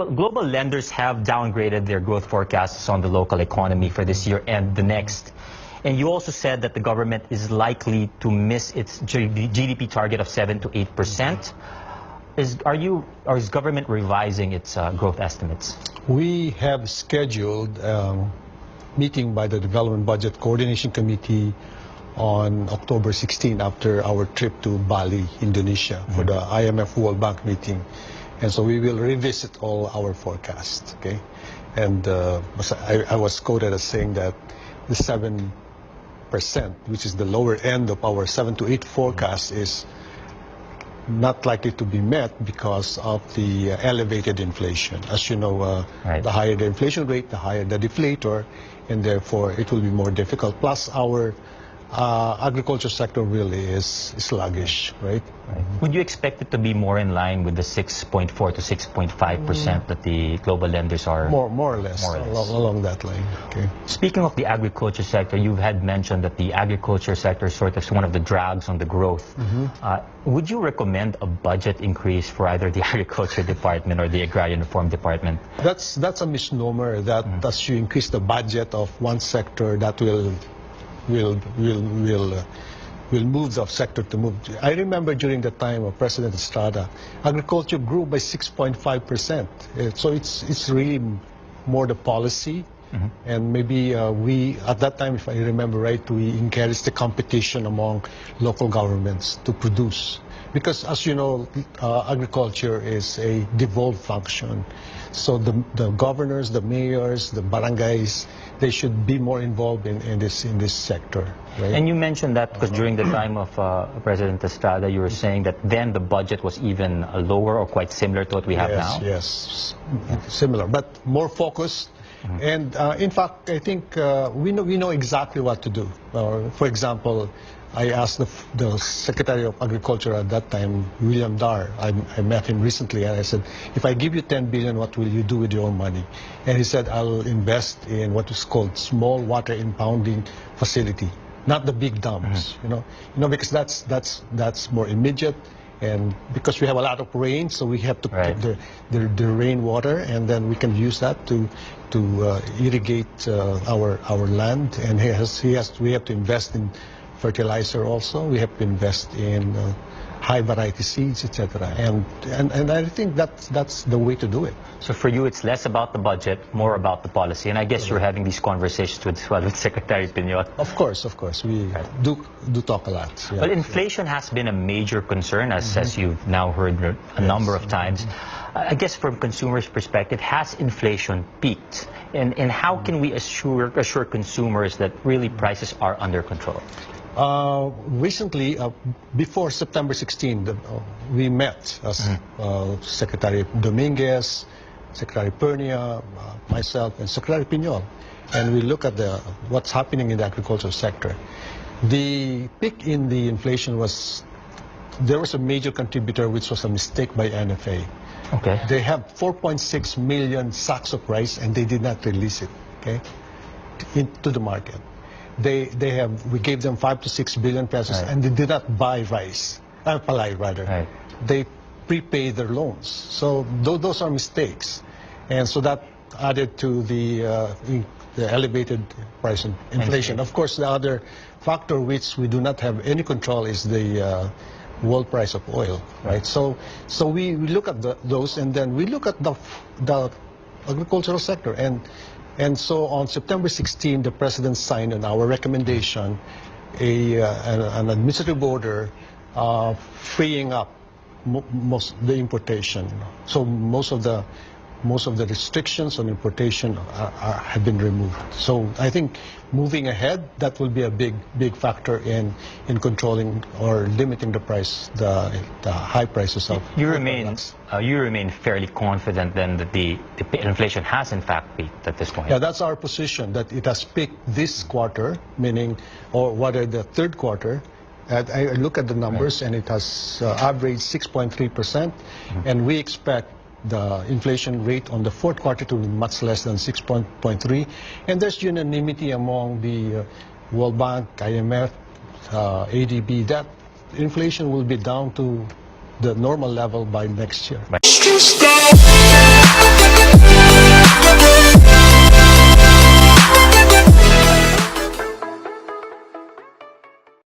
Global lenders have downgraded their growth forecasts on the local economy for this year and the next. And you also said that the government is likely to miss its GDP target of 7 to 8%. Is government revising its growth estimates? We have scheduled a meeting by the Development Budget Coordination Committee on October 16 after our trip to Bali, Indonesia for the IMF World Bank meeting. And so we will revisit all our forecasts, okay? And I was quoted as saying that the 7%, which is the lower end of our 7 to 8 forecast, is not likely to be met because of the elevated inflation. As you know, the higher the inflation rate, the higher the deflator, and therefore it will be more difficult. Plus our agriculture sector really is sluggish, right? Would you expect it to be more in line with the 6.4 to 6.5% that the global lenders are? More or less. Along that line. Okay. Speaking of the agriculture sector, you had mentioned that the agriculture sector is sort of one of the drags on the growth. Would you recommend a budget increase for either the agriculture department or the agrarian reform department? That's a misnomer that as you increase the budget of one sector, that will move the sector to move. I remember during the time of President Estrada, agriculture grew by 6.5%. So it's really more the policy. And maybe we, at that time, if I remember right, we encouraged the competition among local governments to produce. Because as you know, agriculture is a devolved function. So the governors, the mayors, the barangays, they should be more involved in this sector. Right? And you mentioned that because during the time of President Estrada, you were saying that then the budget was even lower or quite similar to what we have now? Yes, similar, but more focused. And in fact, I think we know exactly what to do. For example, I asked the Secretary of Agriculture at that time, William Dar. I met him recently, and I said, if I give you 10 billion, what will you do with your own money? And he said, I'll invest in what is called small water impounding facility, not the big dams. You know, because that's more immediate. And because we have a lot of rain, so we have to put the rainwater, and then we can use that to irrigate our land. And we have to invest in fertilizer also. We have to invest in high variety seeds, etc. And I think that's the way to do it. So for you, it's less about the budget, more about the policy. And I guess you're having these conversations with Secretary Piñol. Of course, we do talk a lot. Yeah. Well, inflation has been a major concern, as you've now heard a number of times. I guess from consumers' perspective, has inflation peaked? And how can we assure consumers that really prices are under control? Recently, before September 16, we met as Secretary Dominguez, Secretary Pernia, myself, and Secretary Piñol, and we look at what's happening in the agricultural sector. The peak in the inflation there was a major contributor, which was a mistake by NFA. Okay. They have 4.6 million sacks of rice, and they did not release it, into the market. We gave them 5 to 6 billion pesos, and they did not buy rice, palay rather. They prepaid their loans. So those are mistakes, and so that added to the elevated price and inflation. Of course, the other factor which we do not have any control is the world price of oil, right? So we look at those, and then we look at the agricultural sector. And so on September 16, the President signed on our recommendation an administrative order freeing up most the importation. So most of the restrictions on importation have been removed. So I think moving ahead, that will be a big factor in controlling or limiting the price, the high prices of you remain fairly confident then that the inflation has in fact peaked at this point. Yeah, that's our position, that it has peaked this quarter, meaning, or whether the third quarter. I look at the numbers, and it has averaged 6.3%, and we expect the inflation rate on the fourth quarter to be much less than 6.3, and there's unanimity among the World Bank, IMF, ADB that inflation will be down to the normal level by next year.